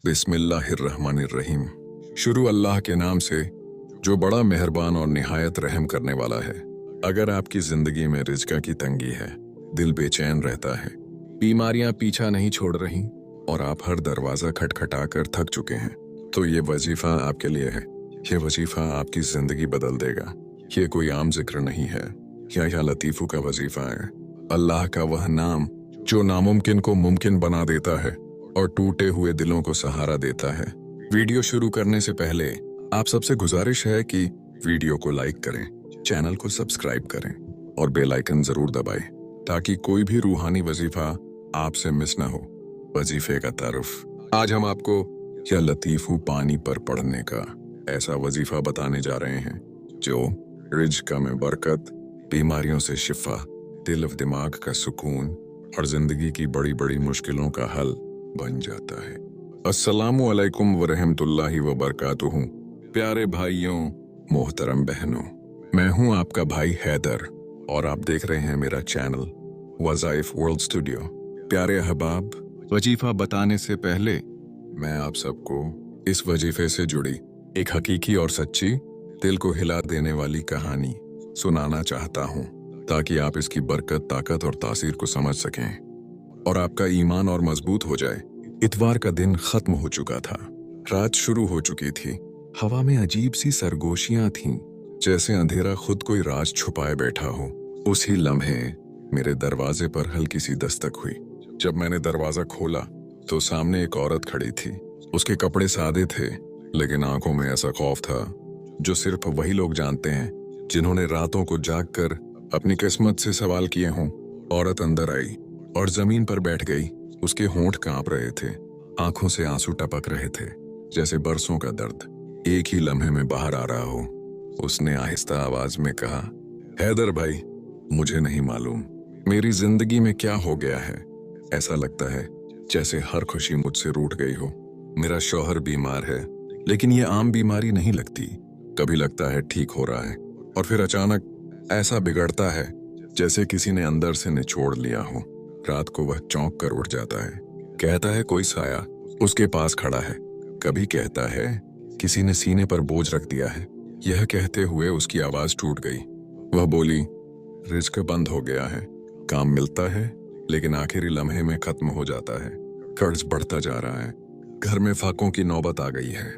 बिस्मिल्लाहिर्रहमानिर्रहीम। शुरू अल्लाह के नाम से जो बड़ा मेहरबान और निहायत रहम करने वाला है। अगर आपकी जिंदगी में रिज़्क़ की तंगी है, दिल बेचैन रहता है, बीमारियां पीछा नहीं छोड़ रही और आप हर दरवाज़ा खटखटा कर थक चुके हैं, तो ये वजीफ़ा आपके लिए है। ये वजीफ़ा आपकी ज़िंदगी बदल देगा। ये कोई आम जिक्र नहीं है, या लतीफ़ू का वजीफ़ा है। अल्लाह का वह नाम जो नामुमकिन को मुमकिन बना देता है और टूटे हुए दिलों को सहारा देता है। वीडियो शुरू करने से पहले आप सबसे गुजारिश है कि वीडियो को लाइक करें, चैनल को सब्सक्राइब करें और बेल आइकन जरूर दबाएं ताकि कोई भी रूहानी वजीफा आपसे मिस ना हो। वजीफे का तारुफ आज हम आपको या लतीफू पानी पर पढ़ने का ऐसा वजीफा बताने जा रहे हैं जो रिज़्क़ में बरकत, बीमारियों से शिफा, दिल और दिमाग का सुकून और जिंदगी की बड़ी बड़ी मुश्किलों का हल बन जाता है। अस्सलामु अलैकुम व रहमतुल्लाहि व बरकातुहू। प्यारे भाइयों, मोहतरम बहनों, मैं हूं आपका भाई हैदर और आप देख रहे हैं मेरा चैनल वज़ाइफ वर्ल्ड स्टूडियो। प्यारे अहबाब, वजीफा बताने से पहले मैं आप सबको इस वजीफे से जुड़ी एक हकीकी और सच्ची, दिल को हिला देने वाली कहानी सुनाना चाहता हूं ताकि आप इसकी बरकत, ताकत और तासीर को समझ सकें और आपका ईमान और मजबूत हो जाए। इतवार का दिन खत्म हो चुका था, रात शुरू हो चुकी थी। हवा में अजीब सी सरगोशियां थीं, जैसे अंधेरा खुद कोई राज छुपाए बैठा हो। उसी लम्हे मेरे दरवाजे पर हल्की सी दस्तक हुई। जब मैंने दरवाजा खोला तो सामने एक औरत खड़ी थी। उसके कपड़े सादे थे, लेकिन आंखों में ऐसा खौफ था जो सिर्फ वही लोग जानते हैं जिन्होंने रातों को जाग कर अपनी किस्मत से सवाल किए हों। औरत अंदर आई और जमीन पर बैठ गई। उसके होंठ कांप रहे थे, आंखों से आंसू टपक रहे थे, जैसे बरसों का दर्द एक ही लम्हे में बाहर आ रहा हो। उसने आहिस्ता आवाज में कहा, हैदर भाई, मुझे नहीं मालूम मेरी जिंदगी में क्या हो गया है। ऐसा लगता है जैसे हर खुशी मुझसे रूठ गई हो। मेरा शौहर बीमार है, लेकिन ये आम बीमारी नहीं लगती। कभी लगता है ठीक हो रहा है और फिर अचानक ऐसा बिगड़ता है जैसे किसी ने अंदर से निचोड़ लिया हो। रात को वह चौंक कर उठ जाता है, कहता है कोई साया उसके पास खड़ा है। कभी कहता है किसी ने सीने पर बोझ रख दिया है। यह कहते हुए उसकी आवाज टूट गई। वह बोली, रिज़्क़ बंद हो गया है, काम मिलता है लेकिन आखिरी लम्हे में खत्म हो जाता है। कर्ज बढ़ता जा रहा है, घर में फाकों की नौबत आ गई है।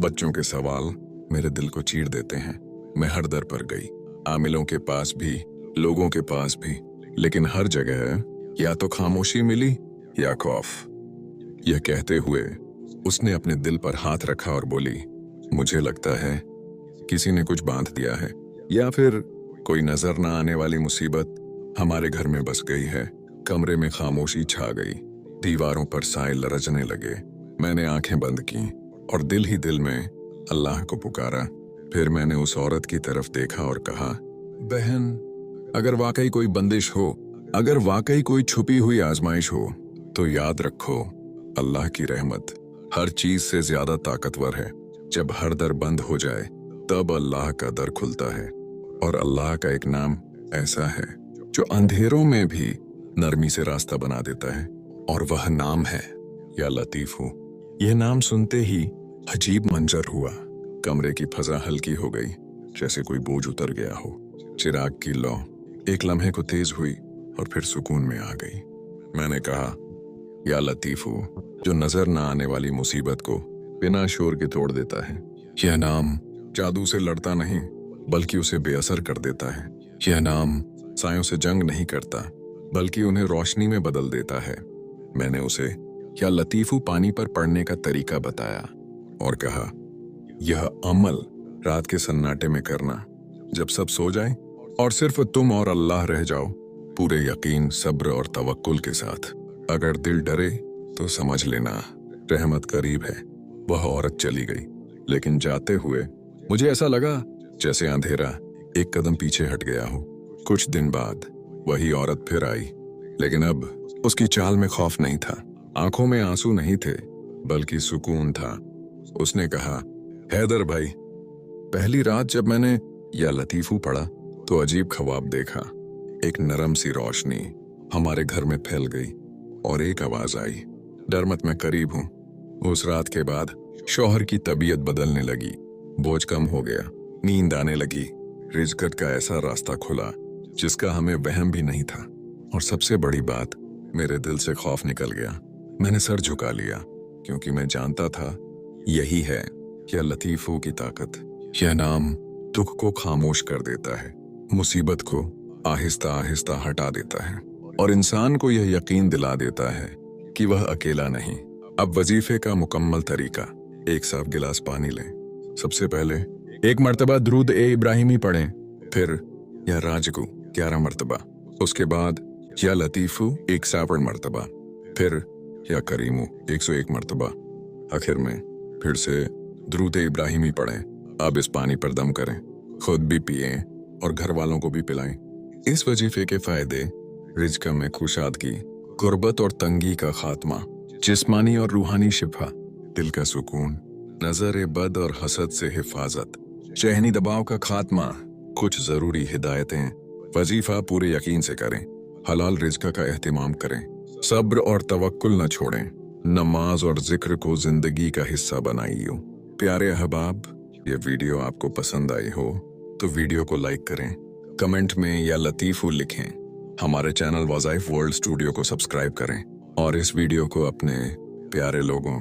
बच्चों के सवाल मेरे दिल को चीर देते हैं। मैं हर दर पर गई, आमिलों के पास भी, लोगों के पास भी, लेकिन हर जगह या तो खामोशी मिली या खौफ। यह कहते हुए उसने अपने दिल पर हाथ रखा और बोली, मुझे लगता है किसी ने कुछ बांध दिया है या फिर कोई नजर ना आने वाली मुसीबत हमारे घर में बस गई है। कमरे में खामोशी छा गई, दीवारों पर साए लरजने लगे। मैंने आंखें बंद की और दिल ही दिल में अल्लाह को पुकारा। फिर मैंने उस औरत की तरफ देखा और कहा, बहन, अगर वाकई कोई बंदिश हो, अगर वाकई कोई छुपी हुई आजमाइश हो, तो याद रखो अल्लाह की रहमत हर चीज से ज्यादा ताकतवर है। जब हर दर बंद हो जाए तब अल्लाह का दर खुलता है। और अल्लाह का एक नाम ऐसा है जो अंधेरों में भी नरमी से रास्ता बना देता है, और वह नाम है या लतीफू। यह नाम सुनते ही अजीब मंजर हुआ। कमरे की फजा हल्की हो गई, जैसे कोई बोझ उतर गया हो। चिराग की लौ एक लम्हे को तेज हुई और फिर सुकून में आ गई। मैंने कहा, या लतीफू, जो नजर ना आने वाली मुसीबत को बिना शोर के तोड़ देता है। यह नाम जादू से लड़ता नहीं, बल्कि उसे बेअसर कर देता है। यह नाम सायों से जंग नहीं करता, बल्कि उन्हें रोशनी में बदल देता है। मैंने उसे या लतीफू पानी पर पढ़ने का तरीका बताया और कहा, यह अमल रात के सन्नाटे में करना, जब सब सो जाएं और सिर्फ तुम और अल्लाह रह जाओ, पूरे यकीन, सब्र और तवक्कुल के साथ। अगर दिल डरे तो समझ लेना रहमत करीब है। वह औरत चली गई, लेकिन जाते हुए मुझे ऐसा लगा जैसे अंधेरा एक कदम पीछे हट गया हो। कुछ दिन बाद वही औरत फिर आई, लेकिन अब उसकी चाल में खौफ नहीं था, आंखों में आंसू नहीं थे, बल्कि सुकून था। उसने कहा, हैदर भाई, पहली रात जब मैंने या लतीफू पढ़ा तो अजीब ख्वाब देखा। एक नरम सी रोशनी हमारे घर में फैल गई और एक आवाज आई, डर मत, मैं करीब हूं। उस रात के बाद शौहर की तबीयत बदलने लगी, बोझ कम हो गया, नींद आने लगी। रिज़्क़ का ऐसा रास्ता खुला जिसका हमें वहम भी नहीं था। और सबसे बड़ी बात, मेरे दिल से खौफ निकल गया। मैंने सर झुका लिया क्योंकि मैं जानता था यही है या लतीफ़ों की ताकत। यह नाम दुख को खामोश कर देता है, मुसीबत को आहिस्ता आहिस्ता हटा देता है और इंसान को यह यकीन दिला देता है कि वह अकेला नहीं। अब वजीफे का मुकम्मल तरीका। एक साफ गिलास पानी लें। सबसे पहले 1 मरतबा दुरूद ए इब्राहिमी पढ़ें, फिर या राजगु 11 मरतबा, उसके बाद या लतीफ़ू 61 मरतबा, फिर या करीमू 101 मरतबा, आखिर में फिर से दुरूद ए इब्राहिमी पढ़ें। अब इस पानी पर दम करें, खुद भी पिएं और घर वालों को भी पिलाएं। इस वजीफे के फायदे: रिज़्क़ में खुशादगी, गुर्बत और तंगी का खात्मा, जिस्मानी और रूहानी शिफा, दिल का सुकून, नजर बद और हसद से हिफाजत, ज़हनी दबाव का खात्मा। कुछ ज़रूरी हिदायतें। वजीफा पूरे यकीन से करें, हलाल रिज़्क़ का एहतिमाम करें, सब्र और तवक्कुल न छोड़ें, नमाज और जिक्र को जिंदगी का हिस्सा बनाइए। प्यारे अहबाब, ये वीडियो आपको पसंद आई हो तो वीडियो को लाइक करें, कमेंट में या लतीफ़ू लिखें, हमारे चैनल वज़ाइफ वर्ल्ड स्टूडियो को सब्सक्राइब करें और इस वीडियो को अपने प्यारे लोगों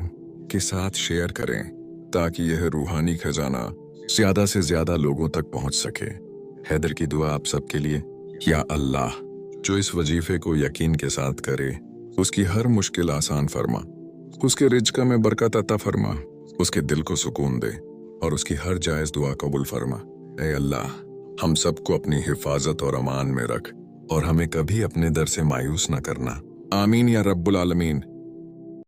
के साथ शेयर करें ताकि यह रूहानी खजाना ज़्यादा से ज़्यादा लोगों तक पहुंच सके। हैदर की दुआ आप सबके लिए। या अल्लाह, जो इस वजीफे को यकीन के साथ करे उसकी हर मुश्किल आसान फरमा, उसके रिज़्क़ में बरकत अता फरमा, उसके दिल को सुकून दे और उसकी हर जायज़ दुआ कबूल फरमा। ऐ अल्लाह, हम सबको अपनी हिफाजत और अमान में रख और हमें कभी अपने दर से मायूस न करना। आमीन या रब्बुल आलमीन।